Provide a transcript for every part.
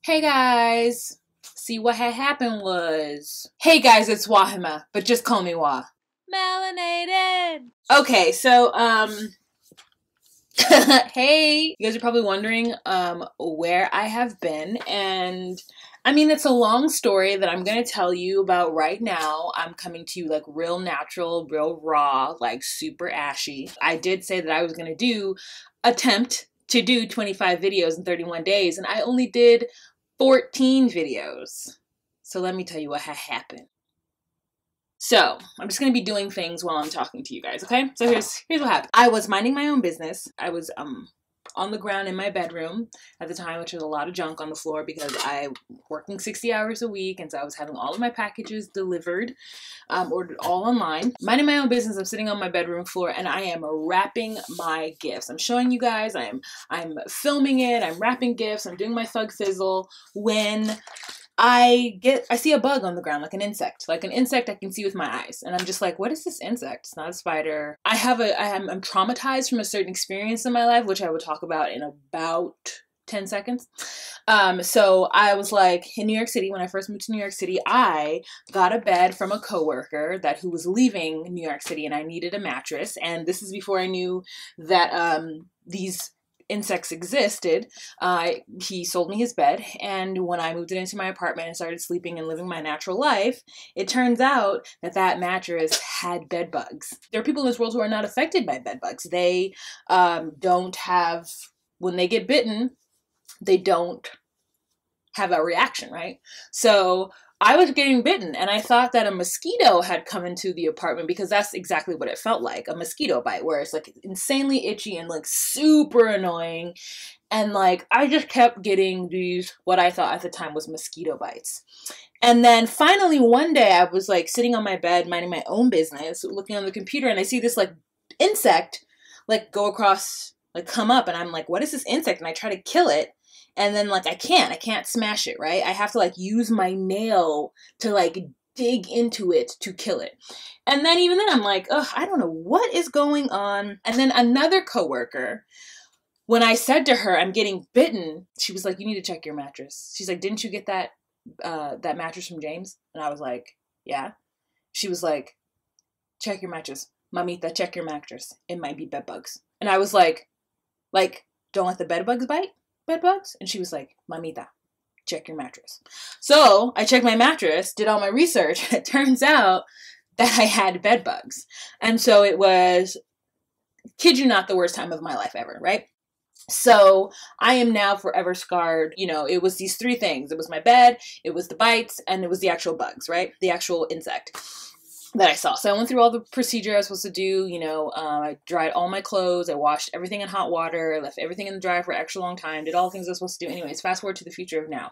Hey guys! See, what had happened was... Hey guys, it's Wahima, but just call me Wah. Melanated! Okay, so, hey! You guys are probably wondering, where I have been, and... I mean, it's a long story that I'm gonna tell you about right now. I'm coming to you, like, real natural, real raw, like, super ashy. I did say that I was gonna attempt to do 25 videos in 31 days, and I only did 14 videos. So let me tell you what happened. So I'm just gonna be doing things while I'm talking to you guys, okay? So here's what happened. I was minding my own business. I was on the ground in my bedroom at the time, which was a lot of junk on the floor because I working 60 hours a week, and so I was having all of my packages delivered, ordered all online. Minding my own business, I'm sitting on my bedroom floor and I am wrapping my gifts. I'm showing you guys, I'm filming it, I'm wrapping gifts, I'm doing my thug fizzle when I see a bug on the ground, like an insect I can see with my eyes. And I'm just like, what is this insect? It's not a spider. I'm traumatized from a certain experience in my life, which I would talk about in about 10 seconds. So I was like, in New York City, when I first moved to New York City, I got a bed from a coworker who was leaving New York City, and I needed a mattress. And this is before I knew that these insects existed. He sold me his bed, and when I moved it into my apartment and started sleeping and living my natural life, it turns out that mattress had bed bugs. There are people in this world who are not affected by bed bugs. They don't have, when they get bitten, they don't have a reaction, right? So I was getting bitten, and I thought that a mosquito had come into the apartment, because that's exactly what it felt like, a mosquito bite, where it's like insanely itchy and like super annoying. And like, I just kept getting these, what I thought at the time was mosquito bites. And then finally one day I was like sitting on my bed, minding my own business, looking on the computer, and I see this like insect like go across, like come up, and I'm like, what is this insect? And I try to kill it. And then like, I can't smash it, right? I have to like use my nail to like dig into it to kill it. And then even then I'm like, ugh, I don't know what is going on. And then another coworker, when I said to her, I'm getting bitten, she was like, you need to check your mattress. She's like, didn't you get that mattress from James? And I was like, yeah. She was like, check your mattress. Mamita, check your mattress. It might be bed bugs. And I was like, don't let the bed bugs bite? Bed bugs? And she was like, Mamita, check your mattress. So I checked my mattress, did all my research. It turns out that I had bed bugs. And so it was, kid you not, the worst time of my life ever, right? So I am now forever scarred. You know, it was these three things. It was my bed, it was the bites, and it was the actual bugs, right? The actual insect that I saw. So I went through all the procedure I was supposed to do. You know, I dried all my clothes. I washed everything in hot water. I left everything in the dryer for an extra long time. Did all the things I was supposed to do. Anyways, fast forward to the future of now.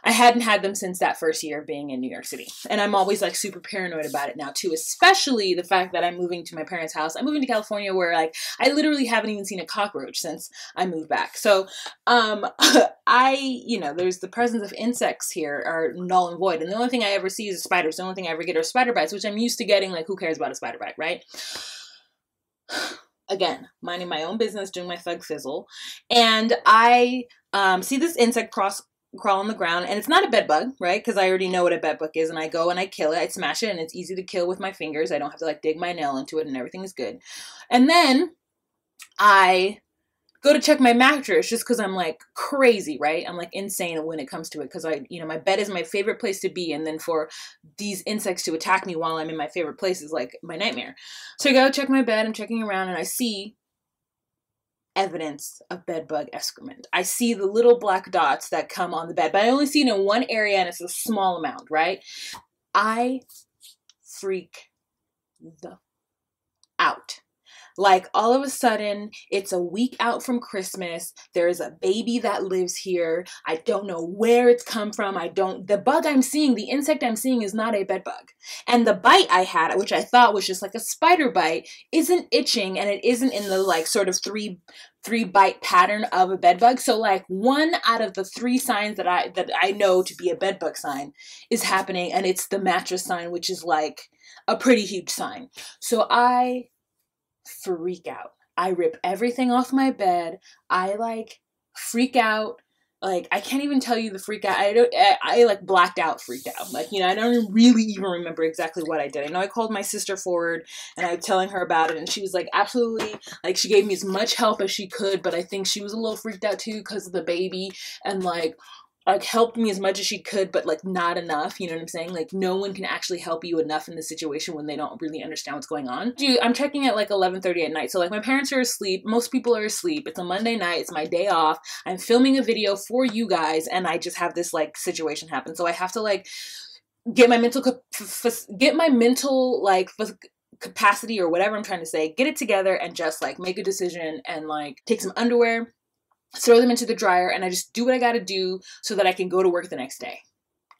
I hadn't had them since that first year of being in New York City. And I'm always like super paranoid about it now too, especially the fact that I'm moving to my parents' house. I'm moving to California, where like I literally haven't even seen a cockroach since I moved back. So you know, there's the presence of insects here are null and void. And the only thing I ever see is spiders. The only thing I ever get are spider bites, which I'm used to getting. Like, who cares about a spider bite, right? Again, minding my own business, doing my thug fizzle. And I see this insect crawl on the ground, and it's not a bed bug, right? Because I already know what a bed bug is, and I go and I kill it. I smash it, and it's easy to kill with my fingers. I don't have to like dig my nail into it, and everything is good. And then I go to check my mattress just because I'm like crazy, right? I'm like insane when it comes to it, because my bed is my favorite place to be, and then for these insects to attack me while I'm in my favorite place is like my nightmare. So I go check my bed, I'm checking around, and I see evidence of bed bug excrement. I see the little black dots that come on the bed, but I only see it in one area, and it's a small amount, right? I freak the out. Like, all of a sudden, it's a week out from Christmas. There's a baby that lives here. I don't know where it's come from. The bug I'm seeing, the insect I'm seeing, is not a bed bug. And the bite I had, which I thought was just like a spider bite, isn't itching, and it isn't in the like sort of three bite pattern of a bed bug. So like, one out of the three signs that I know to be a bed bug sign is happening, and it's the mattress sign, which is like a pretty huge sign. So I freak out. I rip everything off my bed. I like freak out. like, I can't even tell you the freak out. I like blacked out, freaked out. Like, you know, I don't really even remember exactly what I did. I know I called my sister forward and I was telling her about it, and she was like, absolutely, like, she gave me as much help as she could, but I think she was a little freaked out too because of the baby, and like helped me as much as she could, but like not enough. You know what I'm saying? Like, no one can actually help you enough in this situation when they don't really understand what's going on. Dude, I'm checking at like 11:30 at night. So like my parents are asleep. Most people are asleep. It's a Monday night. It's my day off. I'm filming a video for you guys, and I just have this like situation happen. So I have to like get my mental like capacity, or whatever I'm trying to say, get it together and just like make a decision and like take some underwear, throw them into the dryer, and I just do what I gotta do so that I can go to work the next day.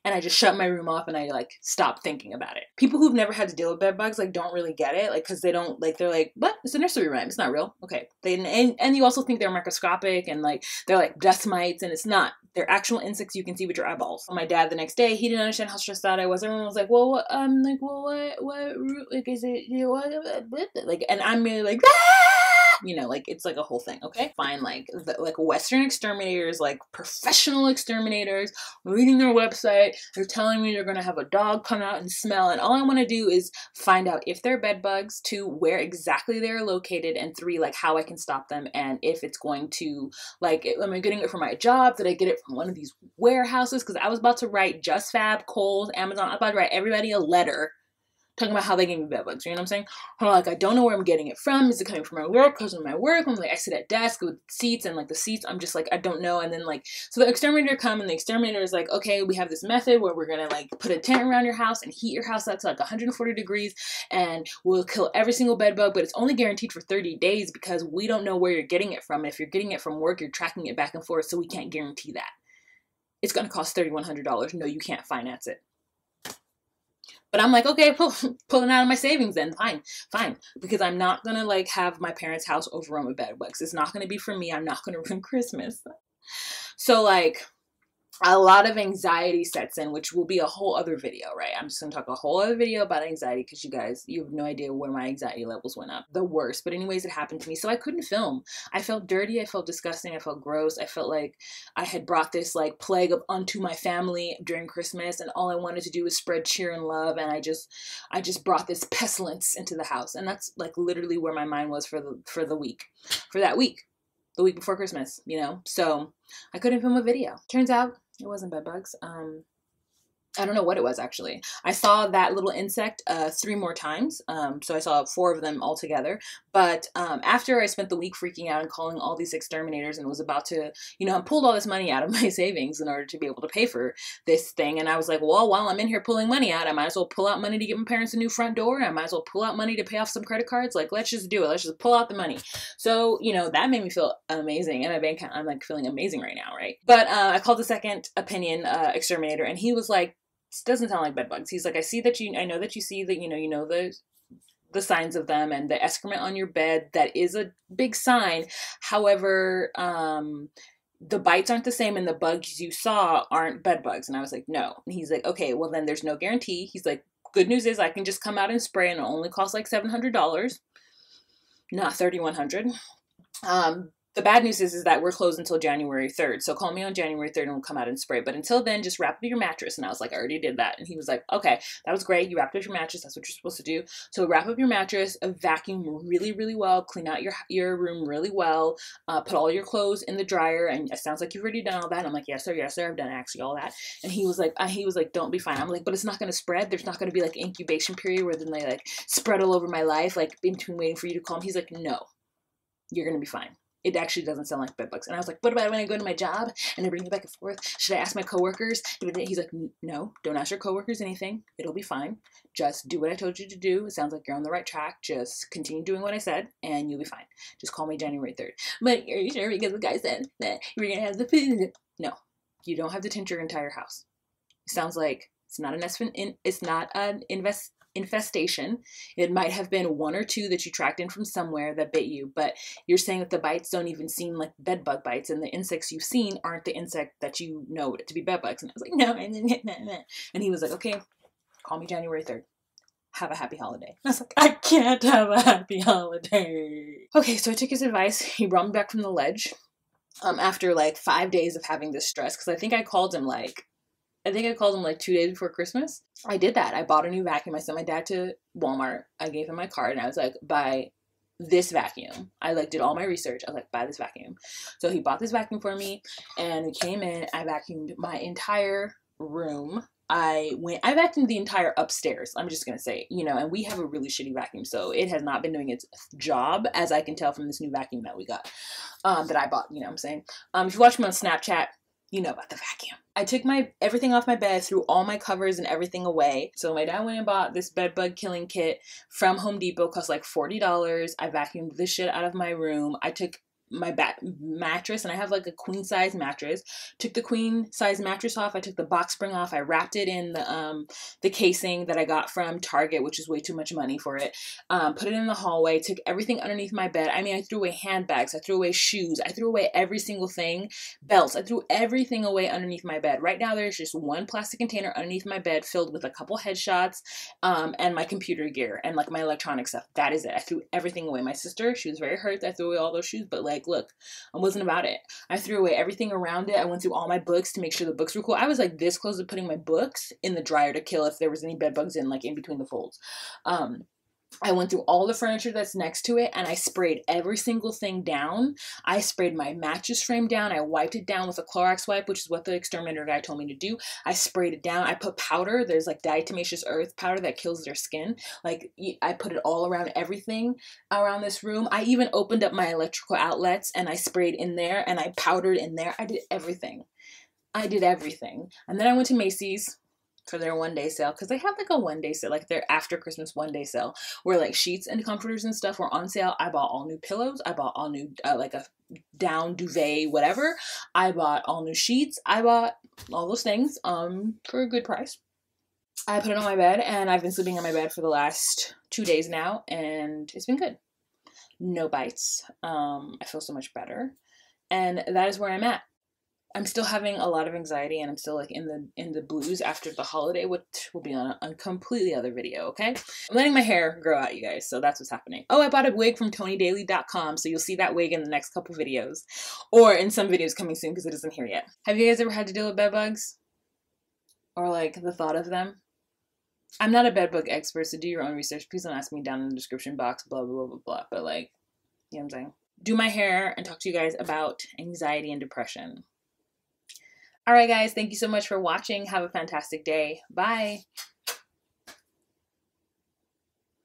And I just shut my room off and I like stop thinking about it. People who've never had to deal with bed bugs like don't really get it, like, because they don't like, they're like, what? It's a nursery rhyme. It's not real. Okay. And you also think they're microscopic and like they're like dust mites, and it's not. They're actual insects you can see with your eyeballs. My dad the next day, he didn't understand how stressed out I was. Everyone was like, well, what, like, is it, you know, what, like, and I'm really like, you know, like, it's like a whole thing. Okay, fine. Like Western exterminators, like professional exterminators, reading their website, they're telling me they're gonna have a dog come out and smell, and all I want to do is find out if they're bed bugs, 2, where exactly they're located, and 3, like how I can stop them, and if it's going to, like, am I getting it from my job? Did I get it from one of these warehouses? Because I was about to write JustFab, Kohl's, Amazon. I was about to write everybody a letter talking about how they gave me bed bugs, you know what I'm saying? I'm like, I don't know where I'm getting it from. Is it coming from my work? Because of my work, I'm like, I sit at desk with seats, and like the seats, I'm just like, I don't know. And then like, so the exterminator come, and the exterminator is like, okay, we have this method where we're gonna like put a tent around your house and heat your house up to like 140 degrees, and we'll kill every single bed bug, but it's only guaranteed for 30 days because we don't know where you're getting it from. If you're getting it from work, you're tracking it back and forth, so we can't guarantee that. It's gonna cost $3,100. No, you can't finance it. But I'm like, okay, pulling out of my savings then, fine. Because I'm not gonna like have my parents' house overrun with bed bugs. It's not gonna be for me. I'm not gonna ruin Christmas. So like, a lot of anxiety sets in, which will be a whole other video, right? I'm just gonna talk a whole other video about anxiety because you have no idea where my anxiety levels went up. The worst. But anyways, it happened to me. So I couldn't film. I felt dirty. I felt disgusting. I felt gross. I felt like I had brought this like plague onto my family during Christmas, and all I wanted to do was spread cheer and love, and I just brought this pestilence into the house. And that's like literally where my mind was for that week. The week before Christmas, you know? So I couldn't film a video. Turns out it wasn't bed bugs. I don't know what it was, actually. I saw that little insect 3 more times. So I saw 4 of them all together. But after I spent the week freaking out and calling all these exterminators and was about to, you know, I pulled all this money out of my savings in order to be able to pay for this thing. And I was like, well, while I'm in here pulling money out, I might as well pull out money to get my parents a new front door. And I might as well pull out money to pay off some credit cards. Like, let's just do it. Let's just pull out the money. So, you know, that made me feel amazing. And my bank account, I'm like feeling amazing right now, right? But I called the second opinion exterminator, and he was like, doesn't sound like bed bugs. He's like, I know that you see that, you know the signs of them and the excrement on your bed. That is a big sign. However, the bites aren't the same, and the bugs you saw aren't bed bugs. And I was like, no. And he's like, okay, well then there's no guarantee. He's like, good news is I can just come out and spray, and it only costs like $700, not $3,100. The bad news is that we're closed until January 3rd. So call me on January 3rd and we'll come out and spray. But until then, just wrap up your mattress. And I was like, I already did that. And he was like, okay, that was great. You wrapped up your mattress. That's what you're supposed to do. So wrap up your mattress, vacuum really, really well, clean out your room really well, put all your clothes in the dryer. And it sounds like you've already done all that. And I'm like, yes, sir. I've done actually all that. And he was like, don't be fine. I'm like, but it's not going to spread. There's not going to be like incubation period where then they like spread all over my life, like in between waiting for you to call him. He's like, no, you're going to be fine. It actually doesn't sound like bed bugs. And I was like, what about when I go to my job and I bring it back and forth? Should I ask my coworkers? He's like, no, don't ask your coworkers anything. It'll be fine. Just do what I told you to do. It sounds like you're on the right track. Just continue doing what I said and you'll be fine. Just call me January 3rd. But are you sure? Because the guy said that you're going to have the food. No, you don't have to tint your entire house. It sounds like it's not an infestation. It might have been 1 or 2 that you tracked in from somewhere that bit you, but you're saying that the bites don't even seem like bed bug bites, and the insects you've seen aren't the insect that you know to be bed bugs. And I was like, no. And he was like, okay, call me January 3rd. Have a happy holiday. And I was like, I can't have a happy holiday. Okay, so I took his advice. He brought me back from the ledge. after like 5 days of having this stress, because I think I called him like 2 days before Christmas. I did that. I bought a new vacuum. I sent my dad to Walmart. I gave him my card and I was like, buy this vacuum. I like did all my research. I was like, buy this vacuum. So he bought this vacuum for me and we came in. I vacuumed my entire room. I vacuumed the entire upstairs. I'm just going to say, you know, and we have a really shitty vacuum. So it has not been doing its job, as I can tell from this new vacuum that we got, that I bought, you know what I'm saying? If you watch me on Snapchat, you know about the vacuum. I took everything off my bed, threw all my covers and everything away. So my dad went and bought this bed bug killing kit from Home Depot, cost like $40. I vacuumed the shit out of my room. I took my mattress, and I have like a queen size mattress. Took the queen size mattress off. I took the box spring off. I wrapped it in the casing that I got from Target, which is way too much money for it. Put it in the hallway. Took everything underneath my bed. I mean, I threw away handbags. I threw away shoes. I threw away every single thing. Belts. I threw everything away underneath my bed. Right now, there's just one plastic container underneath my bed filled with a couple headshots, and my computer gear and like my electronic stuff. That is it. I threw everything away. My sister, she was very hurt that I threw away all those shoes, but like, look, I wasn't about it. I threw away everything around it. I went through all my books to make sure the books were cool. I was like this close to putting my books in the dryer to kill if there was any bed bugs in like in between the folds. I went through all the furniture that's next to it and I sprayed every single thing down. I sprayed my mattress frame down. I wiped it down with a Clorox wipe, which is what the exterminator guy told me to do. I sprayed it down. I put powder. There's like diatomaceous earth powder that kills their skin. Like I put it all around everything around this room. I even opened up my electrical outlets and I sprayed in there and I powdered in there. I did everything. And then I went to Macy's for their one-day sale, because they have like a one-day sale, like their after Christmas one-day sale, where like sheets and comforters and stuff were on sale. I bought all new pillows. I bought all new like a down duvet, whatever. I bought all new sheets. I bought all those things for a good price. I put it on my bed and I've been sleeping on my bed for the last 2 days now and it's been good. No bites. I feel so much better, and that is where I'm at. I'm still having a lot of anxiety and I'm still like in the blues after the holiday, which will be on a completely other video, okay? I'm letting my hair grow out, you guys, so that's what's happening. Oh, I bought a wig from TonyDaily.com, so you'll see that wig in the next couple videos, or in some videos coming soon because it isn't here yet. Have you guys ever had to deal with bed bugs? Or like the thought of them? I'm not a bed bug expert, so do your own research. Please don't ask me down in the description box, blah, blah, blah, blah, but like, you know what I'm saying? Do my hair and talk to you guys about anxiety and depression. All right, guys, thank you so much for watching. Have a fantastic day. Bye.